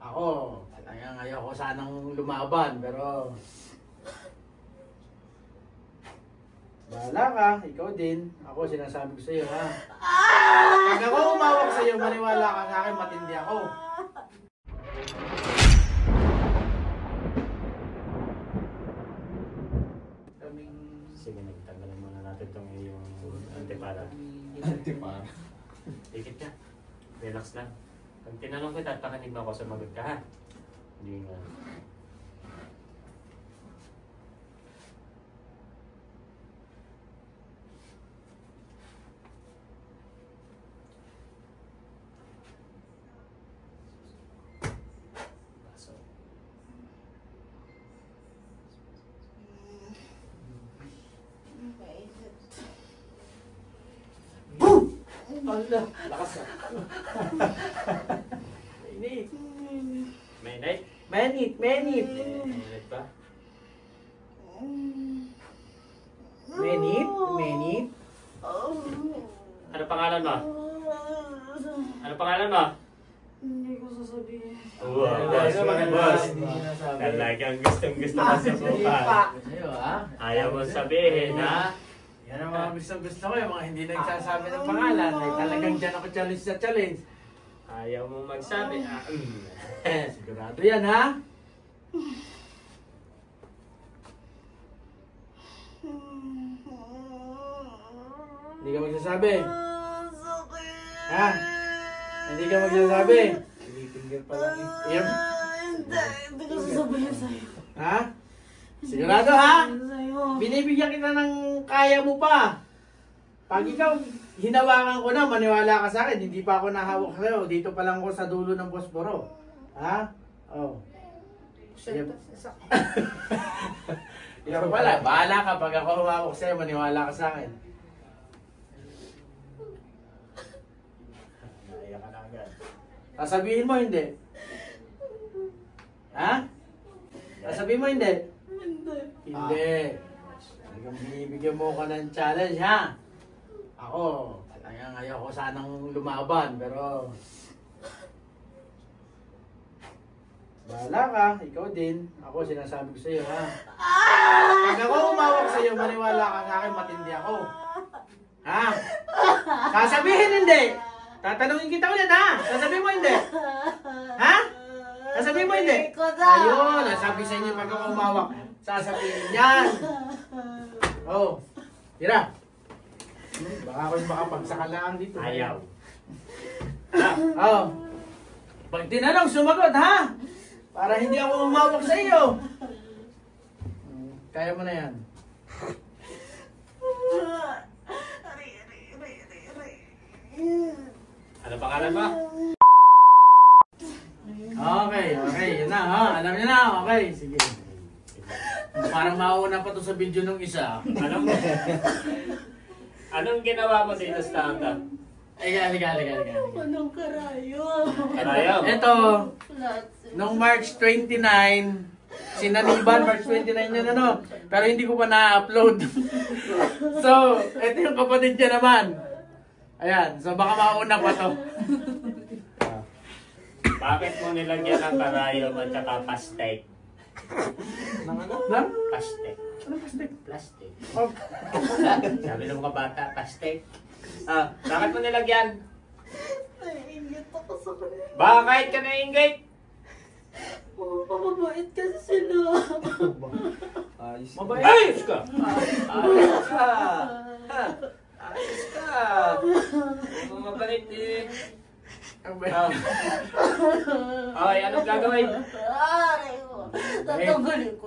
Ako, talagang ayoko sanang lumaban, pero bahala ka, ikaw din. Ako, sinasabi ko sa'yo, ha? Pag ako umawak sa'yo, maniwala ka sa akin, matindi ako. Sige, nagtanggalan muna natin itong iyong antipara. Antipara? Tikit ka. Relax lang. Pag tinanong kita at pakinig mo ako, sumagot ka, ha? Hindi nga. Allah, lakas na. Mainit. Mainit? Mainit, mainit. Mainit ba? Mainit, mainit. Ano pangalan mo? Ano pangalan mo? Hindi ko sasabihin. Wow, boss. Talagang gustong-gusto ka sa buka. Sa'yo, ha? Ayaw mo sabihin, ha? Yan ang mga gusto ko, yung mga hindi nagsasabi ng pangalan. Ay talagang dyan ako challenge sa challenge. Ayaw mo magsabi, Sigurado yan, ha? Hindi ka magsasabi. Ha? Hindi ka magsasabi. Finger pa lang eh. Hindi ko sasabihin sa'yo. Ha? Sigurado, ha? Sa'yo. Binibigyan kita ng kaya mo pa. Pag ikaw, hinawakan ko na, maniwala ka sa akin. Hindi pa ako nahawak sa'yo. Dito pa lang ako sa dulo ng posporo. Ha? Oh. Ikaw pala, bahala ka. Pag ako humawak sa'yo, maniwala ka sa akin. Naiyak ka na agad. Sasabihin mo, hindi? Ha? Sasabihin mo, hindi? Hindi. Hindi. Talagang binibigyan mo ka ng challenge, ha? Ako, talagang ayoko sanang lumaban, pero bahala ka, ikaw din. Ako, sinasabi ko sa'yo, ha? Pag ako umawak sa'yo, maniwala ka sa akin, matindi ako. Ha? Sasabihin hindi. Tatanungin kita ulit, ha? Sasabihin mo hindi. Ha? Sasabihin mo hindi. Ayun, nasabi sa inyo pag ako umawak. Sasabihin yan. Oh, tira. Baka ako yung makapagsakaan dito. Ayaw. Oh. Pag tinanong, sumagot, ha? Para hindi ako umawak sa iyo. Kaya mo na yan. Ano pangalan mo? Okay, okay. Yun na, ha? Alam niyo na. Okay, sige. Parang mauna pa to sa video nung isa. Anong ginawa mo dito sa tanda? Liga. Anong karayo? Ayaw. Ito, nung March 29, sinaniban, March 29 yan, ano? Pero hindi ko pa na-upload. So, ito yung kapatid niya naman. Ayan, so baka mauna pa to. Bakit mo nilagyan ng karayom at saka pastek? Lang? Pastek. Ano plastic? Plastic. Oh. Sabi ng mga bata, pastek. Bakit mo nilagyan? Naiingit ako sa kanila. Bakit ka nainggit? Mababait kasi sila. Mabait. Ayos ka! Ayos ka! Ayos ka! Mabait eh. Okay, anong gagawin? Aray mo. Tatanggalin ko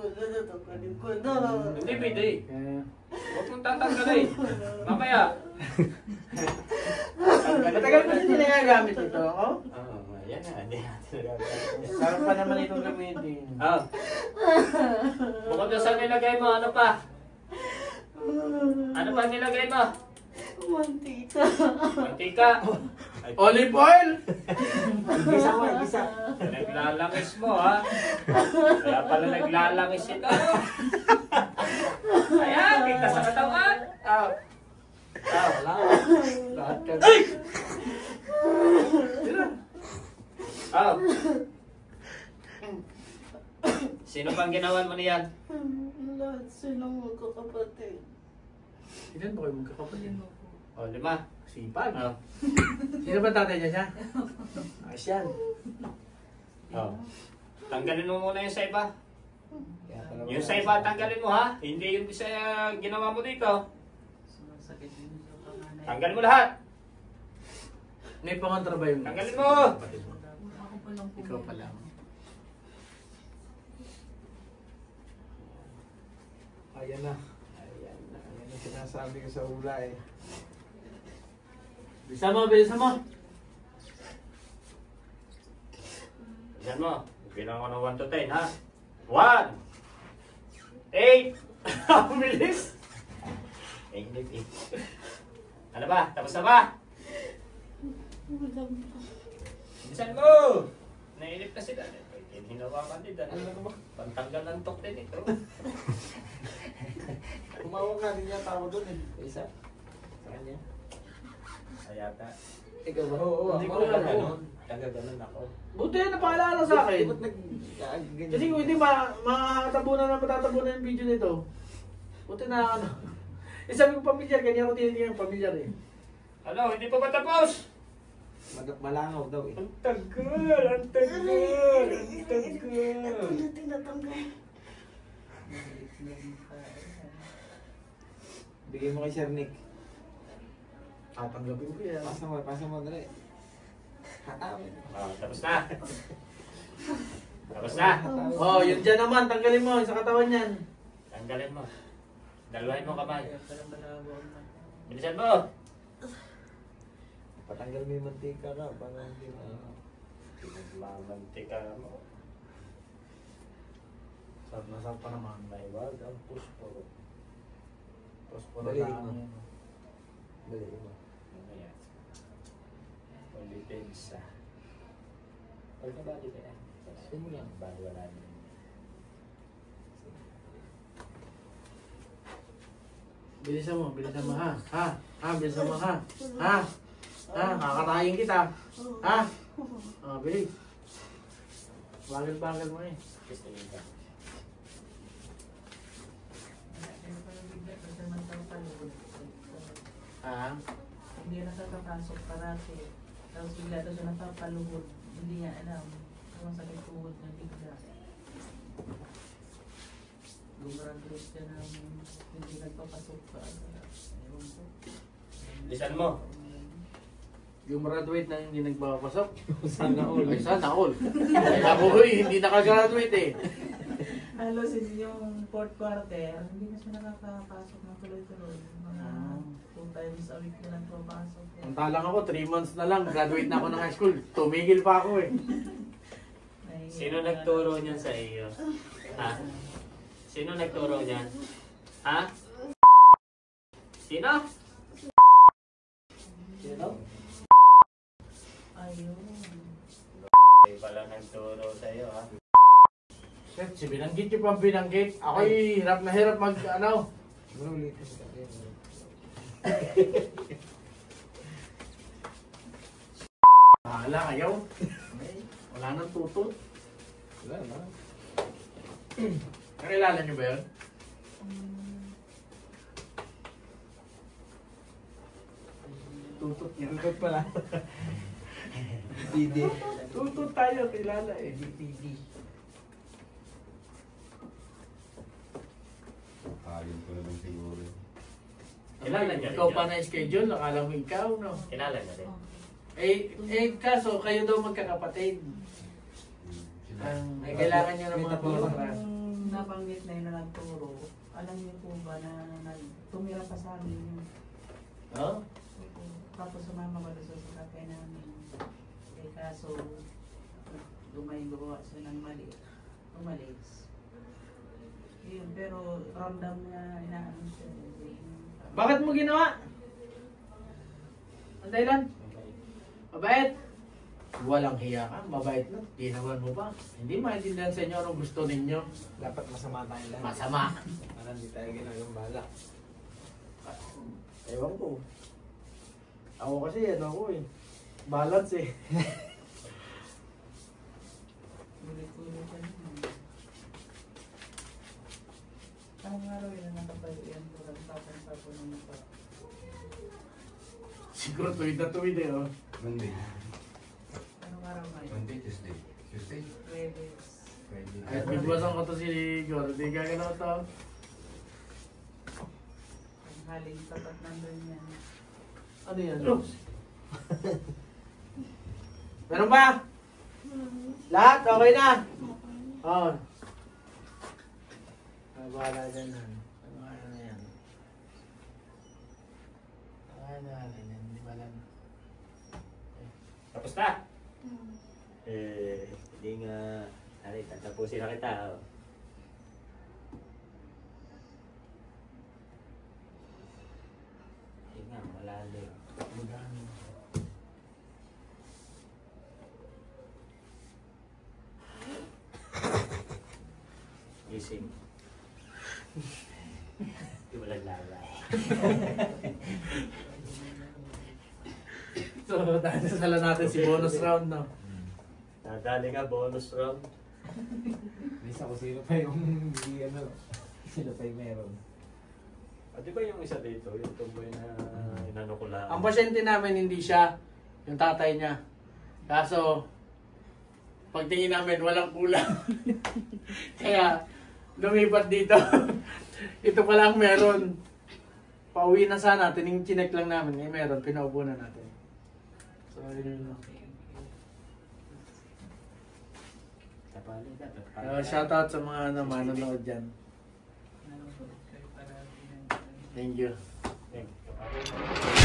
na. Hindi, pwede. Huwag mong tatanggalin. Mamaya. Matagal ko hindi nagagamit ito, oh? Oo, yan na. Hindi natin nagagamit. Sarap pa naman itong gamitin. Bukod na sa nilagay mo, ano pa? Ano pa nilagay mo? Mantika. Mantika. Olive oil! Igisa mo, igisa. Naglalangis mo, ha? Kaya pala naglalangis ito. Ayan, kita sa katawan. Wala. Lahat ka. Tira. Sino pang ginawan mo niyan? Lahat silang magkakapatid. Ilan ba kayo magkakapatid? O, 5. Sipag. Oh. Sino ba tatay niya siya? Asyan. Oh. Tanggalin mo muna yung sa iba. Yung sa iba, tanggalin mo ha. Hindi yung isa ginawa mo dito. Tanggalin mo lahat. May pangontra ba yung... Tanggalin mo! Ikaw pa lang. Ayan na. Ayan na. Ayan ang sinasabi ko sa ula eh. Bilisan mo, bilisan mo. Bilisan mo. Bilang ko ng 1 to 10 ha. 1 8 Ang bilis. Ano ba? Tapos na ba? Bilisan mo! Nainip na sila. Hinawakan din. Pantanggal ng tok din ito. Kumawag nga din yata ako dun eh. Isa? Sa kanya? Ayata. Ikaw ba? Hindi ko alam. Taga-ganon ako. Buti na napaalala sa akin. Ba't nag-ganyan? Kasi kung hindi makatabunan na matatabunan yung video nito. Buti na ano. Eh sabi ko pamilyar, ganyan ako tinitingnan yung pamilyar eh. Ano? Hindi pa ba tapos? Malangaw daw eh. Ang tagal! Ang tagal! Ang tagal! Ito na tinatanggal. Bigay mo kay Sir Nick. Tatanggapin ko yan. Pasa mo dali. Hatawin. Oh, tapos na. Tapos na. Oh, yun dyan naman, tanggalin mo sa katawan yan. Tanggalin mo. Dalawahin mo kamay. Bilisan mo. Patanggal mo yung mantika ka para hindi mo. Pinagmamantika mo. Sarap na sarap pa naman. May wag ang pusporo. Posporo Balik lang. mo. Dali mo. Ano yan? Ulipensa. Pag nabali ka yan. Simula. Bali wala na. Bilisan mo ha. Bilisan mo ha. Kakatayin kita. Ha? Bilis. Bagal-bagal mo eh. Gusto niyo ka. Ha? Hindi nakakapasok parati. Tapos bigla daw siya napapaluhod. Hindi niya alam. Ang sakit tuhod na bigla. Gumraduate siya na hindi nagpapasok pa. Ewan ko. Bilisan mo. Yung graduate na hindi nagpapasok. Sana all. Ay, sana all. Ay, ako hindi nakagraduate eh. Halos yung fourth quarter, hindi na siya nakakapasok ng tuloy-tuloy. Mga 2 times a week na lang papasok. Ang talang ako, 3 months na lang. Graduate na ako ng high school. Tumigil pa ako eh. Sino nagturo niyan sa iyo? Ha? Sino nagturo niyan? Ha? Sino? Sino? Ayun. Ay pala nagturo sa iyo ha. Shit, si binanggit yung pang binanggit. Ako'y hirap na hirap mag ano. Ulitin ka. Bahala kayo. Wala nang tutut. Wala na. Nakilala niyo ba yun? Tutut niya. Tutut pala. DD. Tutut tayo, kilala eh. DPD. Ayun ko naman siguro. Kilala niya rin Ikaw yun. pa na-schedule, nakala mo ikaw, no? Kilala niya rin. Kaso kayo daw magkakapatid. Ay, kailangan niya ng mga pangkaras. Yung nabanggit na yun na nagturo, alam niyo po ba na tumira pa sa amin yun? Oh? Tapos sumama ko doon sa kakay namin. Eh kaso, gumawa siya ng mali. Umalis. Yun, pero ramdam na inaano siya. Bakit mo ginawa? Ang dahilan? Mabait? Walang hiya ka, mabait na. Ginawan mo pa. Hindi maintindihan sa inyo anong gusto ninyo. Dapat masama tayo lahat. Masama. Para hindi tayo ginagawang bala. Ewan ko. Ako kasi ano ako eh. Balance eh. Ulit-ulit siya naman. Punong pa. Siguro tuwid na tuwid eh, oh. Monday. Anong araw ngayon? Monday, Tuesday. Tuesday. Webes. Friday. Kahit bigwasan ko to si Igor, di gagalaw to. Ang haling tapat nandun yan. Ano yan, Rose? Meron ba? Lahat? Okay na? Oo. Bahala dyan, han. Ano kaya na yan? Kaya na natin yan, di ba lang? Tapos na? Hindi nga. Ari, tatapusin na kita. Oh. Hindi nga, malalim. Magano. Gising. Hindi mo naglalay. So, sala natin si bonus round, no? Nadali ka, bonus round. Isa ko sino pa yung hindi ano, sino pa yung meron. At di ba yung isa dito, yung tumboy na inano ko lang. Ang pasyente namin hindi siya, yung tatay niya. Kaso, pagtingin namin walang kulang. Kaya, lumipat dito. Ito pa lang meron. Pauwi na sana, chinek lang namin. Eh, meron, pinaupo na natin. So, yun lang. Shoutout sa mga manonood dyan. Nanonood kayo parati ng Thank you. Thank you.